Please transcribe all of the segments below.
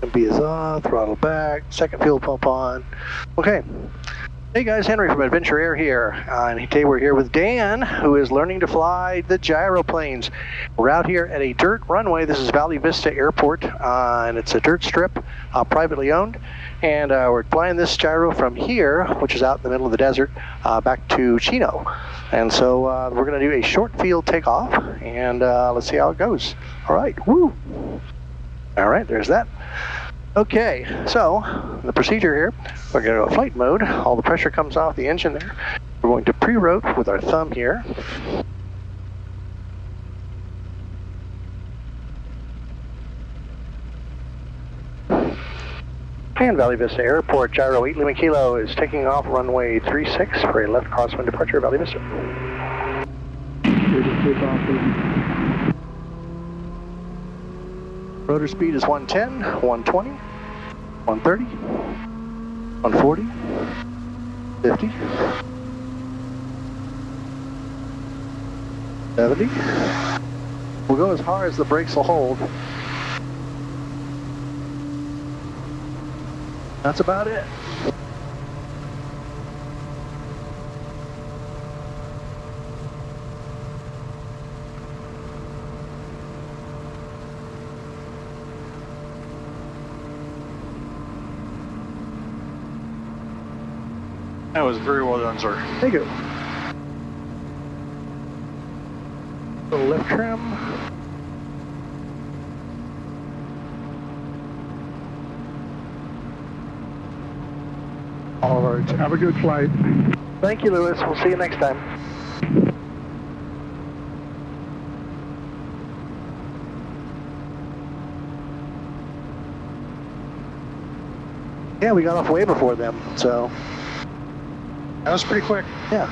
MB is off, throttle back, second fuel pump on. Okay. Hey guys, Henry from Adventure Air here, and today we're here with Dan, who is learning to fly the gyroplanes. We're out here at a dirt runway. This is Valley Vista Airport, and it's a dirt strip, privately owned, and we're flying this gyro from here, which is out in the middle of the desert, back to Chino. And so we're going to do a short field takeoff, and let's see how it goes. All right, woo! All right, there's that. Okay, so the procedure here, we're going to go flight mode. All the pressure comes off the engine there. We're going to pre-rote with our thumb here. And Valley Vista Airport, gyro 8 Lima Kilo is taking off runway 36 for a left crosswind departure, Valley Vista. Rotor speed is 110, 120, 130, 140, 50, 70. We'll go as hard as the brakes will hold. That's about it. That was very well done, sir. Thank you. Little lift trim. All of ours. Have a good flight. Thank you, Lewis. We'll see you next time. Yeah, we got off way before them, so. That was pretty quick. Yeah.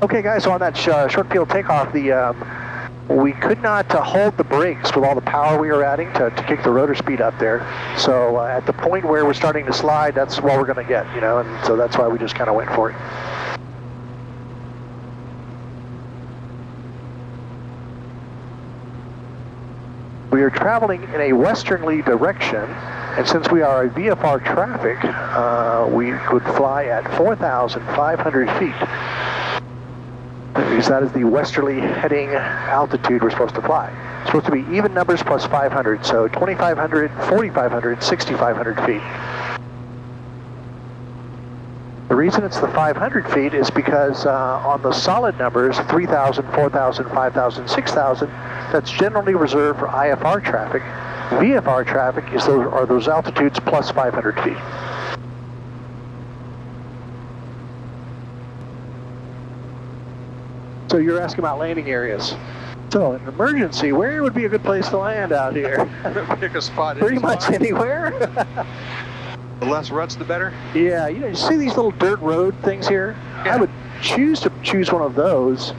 Okay, guys, so on that short field takeoff, we could not hold the brakes with all the power we were adding to kick the rotor speed up there. So at the point where we're starting to slide, that's what we're going to get, you know, and so that's why we just kind of went for it. We are traveling in a westerly direction, and since we are a VFR traffic, we could fly at 4,500 feet. Because that is the westerly heading altitude we're supposed to fly. It's supposed to be even numbers plus 500, so 2,500, 4,500, 6,500 feet. The reason it's the 500 feet is because on the solid numbers, 3,000, 4,000, 5,000, 6,000, that's generally reserved for IFR traffic. VFR traffic are those altitudes plus 500 feet. So you're asking about landing areas. So in an emergency, where would be a good place to land out here? Pick a spot. Pretty much anywhere. The less ruts, the better? Yeah, you know, you see these little dirt road things here? Yeah. I would choose one of those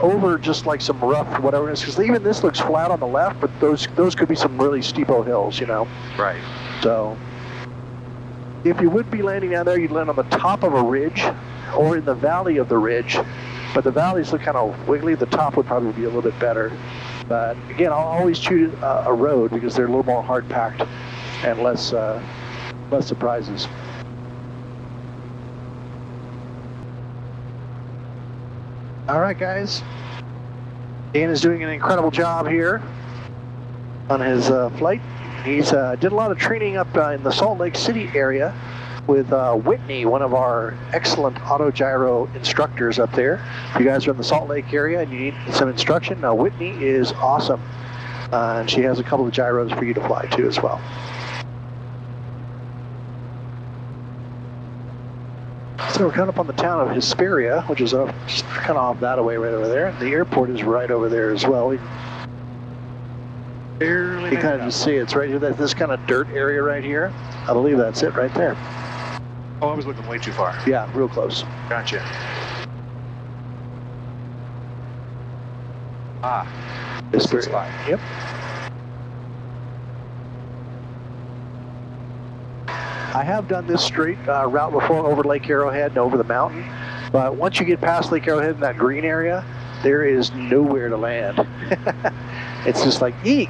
over just like some rough whatever it is, because even this looks flat on the left, but those could be some really steepo hills, you know? Right. So if you would be landing down there, you'd land on the top of a ridge or in the valley of the ridge, but the valleys look kind of wiggly. The top would probably be a little bit better. But again, I'll always choose a road because they're a little more hard packed and less surprises. All right, guys. Dan is doing an incredible job here on his flight. He's did a lot of training up in the Salt Lake City area with Whitney, one of our excellent AutoGyro instructors up there. If you guys are in the Salt Lake area and you need some instruction, Whitney is awesome. And she has a couple of gyros for you to fly too as well. So we're coming up on the town of Hesperia, which is just kind of off that way right over there. The airport is right over there as well. You kind of just see it's right here, this kind of dirt area right here. I believe that's it right there. Oh, I was looking way too far. Yeah, real close. Gotcha. Ah, Hesperia. Yep. I have done this straight route before over Lake Arrowhead and over the mountain, but once you get past Lake Arrowhead in that green area, there is nowhere to land. It's just like, eek.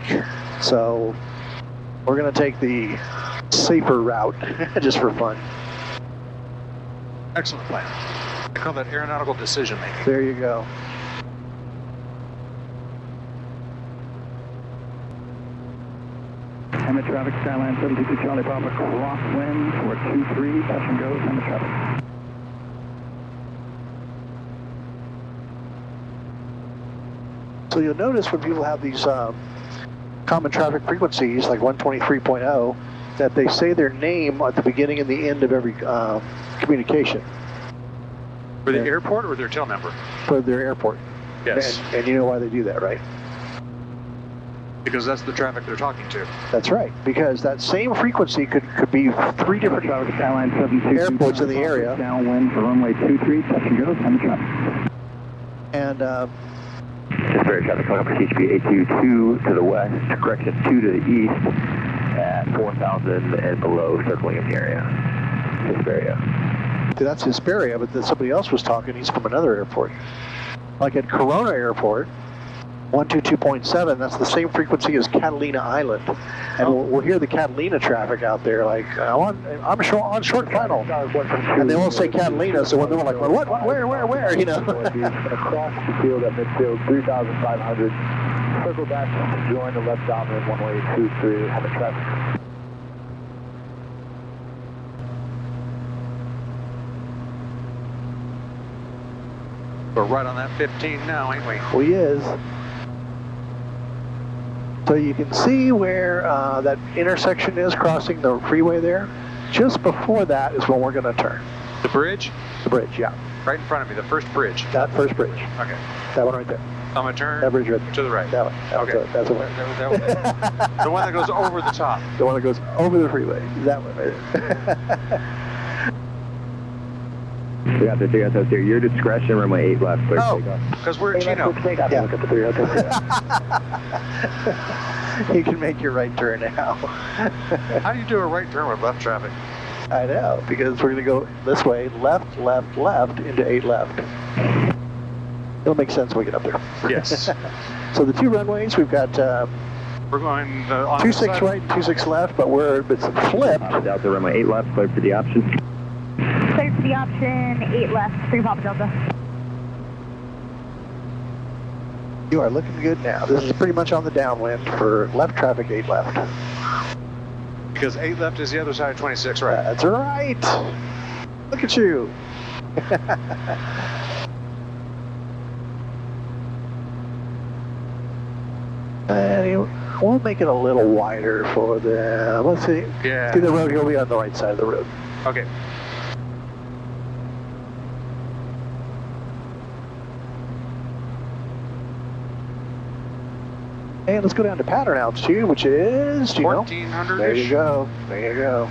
So we're going to take the safer route just for fun. Excellent plan. I call that aeronautical decision making. There you go. Hammer traffic, Skyline 72 Charlie Papa, crosswind, 423, touch and go, Hammer traffic. So you'll notice when people have these common traffic frequencies, like 123.0, that they say their name at the beginning and the end of every communication. For the airport or their tail number? For their airport. Yes. And you know why they do that, right? Because that's the traffic they're talking to. That's right, because that same frequency could be 3 different Traffic, Skyline 72 airports in the area. Downwind for runway 23, touch and go, Hammer traffic. And Spirit traffic coming up for CHP 822 to the west, correction 2 to the east at 4,000 and below, circling in the area. Hesperia. that's Hesperia, but then somebody else was talking, he's from another airport. Like at Corona Airport, 122.7, that's the same frequency as Catalina Island. And we'll hear the Catalina traffic out there, like, I'm on short final. And they won't say Catalina, so when they're like, well, what, where, you know? Across the field at midfield, 3,500. Circle back, join the left dominant, one-way 23, have a traffic. We're right on that 15 now, ain't we? We is. So you can see where that intersection is crossing the freeway there. Just before that is when we're going to turn. The bridge? The bridge, yeah. Right in front of me, the first bridge. That first bridge. Okay. That one right there. I'm going to turn That bridge right there. to the right. That one. Okay. That's the one. The one that goes over the top. The one that goes over the freeway. That one right there. We got the 303 here. Your discretion, runway 8 left. Clear takeoff. Because we're at Chino. Yeah. Look at the 303. You can make your right turn now. How do you do a right turn with left traffic? I know, because we're going to go this way, left, into 8 left. It'll make sense when we get up there. Yes. So the 2 runways, we've got We're going on 26 right and 26 left, but it's flipped. Delta, runway 8 left. Clear for the option. Clear for the option, 8 left, 3 Papa Delta. You are looking good now. This is pretty much on the downwind for left traffic, 8 left. Because 8 left is the other side of 26 right. That's right. Look at you. And we'll make it a little wider for them. Let's see. Yeah. See the road, he'll be on the right side of the road. Okay. And let's go down to pattern altitude, which is, do you know? 1400-ish. There you go. There you go.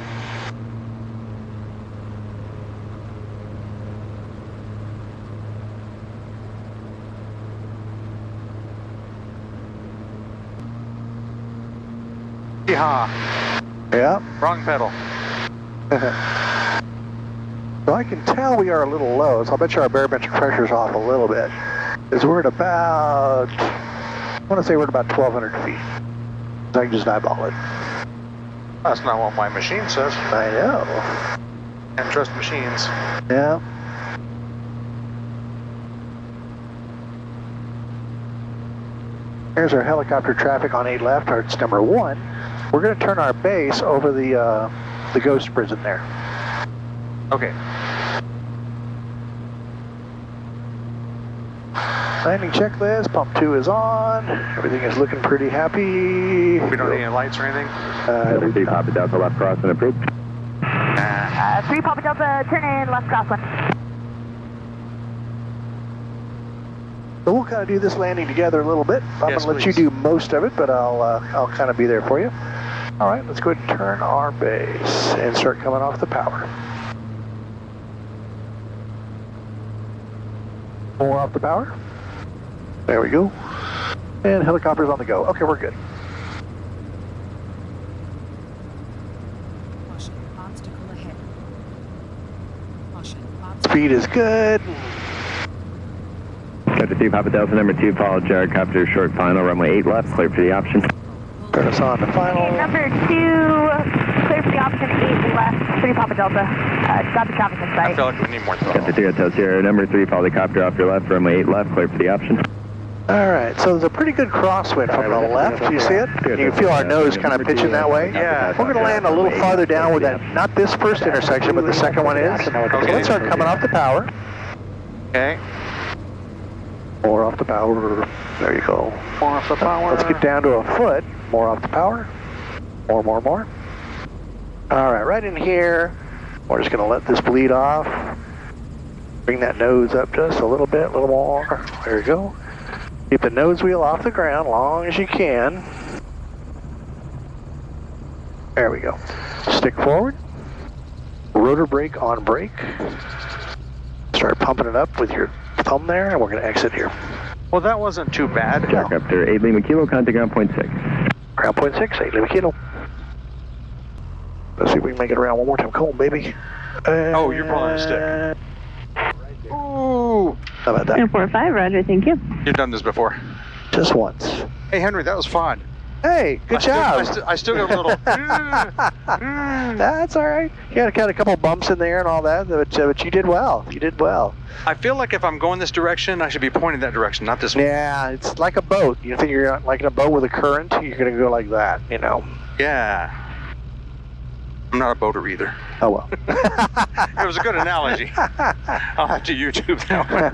Yeehaw. Yeah. Wrong pedal. So I can tell we are a little low, so I'll bet you our barometric pressure's off a little bit. Because we're at about, I want to say we're at about 1,200 feet. So I can just eyeball it. That's not what my machine says. I know. Can't trust machines. Yeah. Here's our helicopter traffic on 8 left, it's number 1. We're going to turn our base over the ghost prison there. Okay. Landing checklist, pump 2 is on. Everything is looking pretty happy. We don't need any lights or anything? Everything Papa Delta left crossing approved. 3 Papa Delta, turn in, left crosswind. So we'll kind of do this landing together a little bit. I'm Yes, going to let you do most of it, but I'll kind of be there for you. All right, let's go ahead and turn our base and start coming off the power. More off the power. There we go. And helicopter's on the go. Okay, we're good. Caution, obstacle ahead. Caution, Speed is good. Delta 3, Papa Delta, number 2, follow Gyrocopter, short final, runway 8 left, clear for the option. Turn us on to final. Okay, number 2, clear for the option 8 left, 3 Papa Delta. Got the traffic in I sight. feel like we need more throttle. Delta 3, Hotel Sierra, number 3, follow the copter off your left, runway 8 left, clear for the option. All right, so there's a pretty good crosswind from the left. You see it? You can feel our nose kind of pitching that way. Yeah. We're going to land a little farther down with that, not this first intersection, but the second one is. So let's start coming off the power. Okay. More off the power. There you go. More off the power. Let's get down to a foot. More off the power. More. All right, right in here. We're just going to let this bleed off. Bring that nose up just a little bit, a little more. There you go. Keep the nose wheel off the ground long as you can. There we go. Stick forward. Rotor brake on brake. Start pumping it up with your thumb there, and we're going to exit here. Well, that wasn't too bad. Gyrocopter 8 Lima Kilo, contact ground point 6. Ground point 6, 8 Lima Kilo. Let's see if we can make it around one more time. Come on, baby. Oh, you're pulling a stick. Ooh. How about that? 245, roger, thank you. You've done this before. Just once. Hey, Henry, that was fun. Hey, good job. I still got a little... That's all right. You got a couple bumps in there and all that, but you did well. You did well. I feel like if I'm going this direction, I should be pointing that direction, not this one. Yeah, it's like a boat. You think you're like in a boat with a current, you're going to go like that, you know. Yeah. I'm not a boater either. Oh, well. It was a good analogy. I'll have to YouTube that one.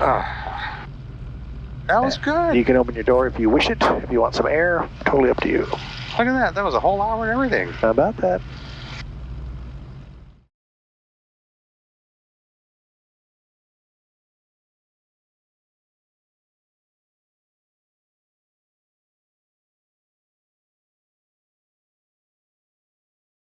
All right. That was good. You can open your door if you wish it. If you want some air, totally up to you. Look at that. That was a whole hour and everything. How about that?